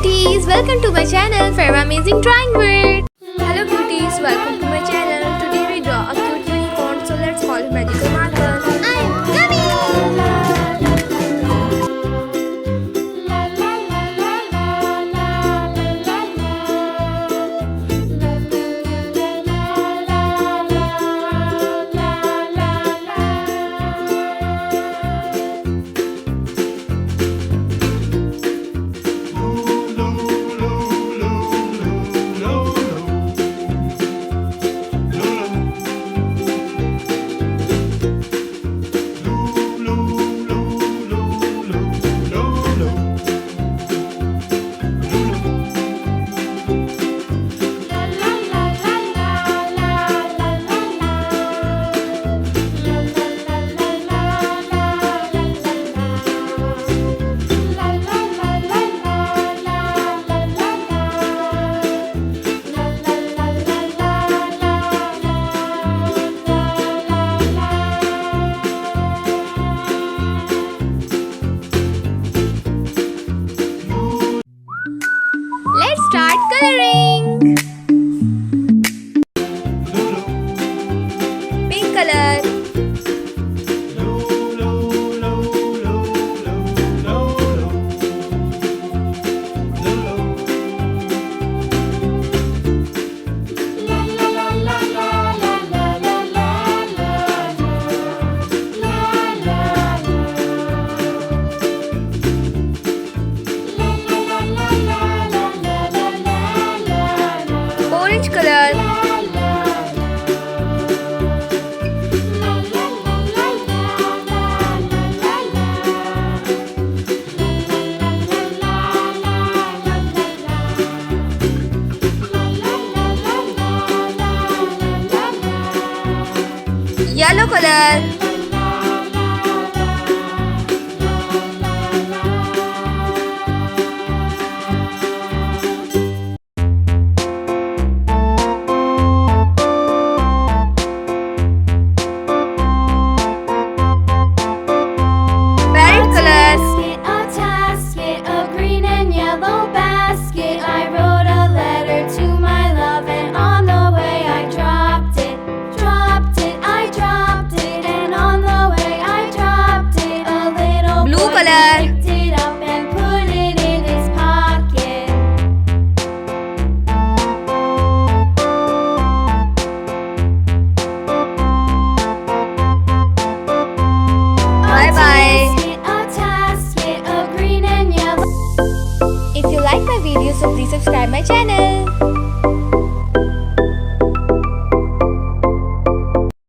cuties, welcome to my channel Farwa Amazing Drawing World. Hello cuties, welcome to my channel. Today we draw a cute unicorn, so let's call it magical marker. I'm coming! Let's start coloring. Pink color. Orange color. Yellow color. If you like my video, so please subscribe my channel.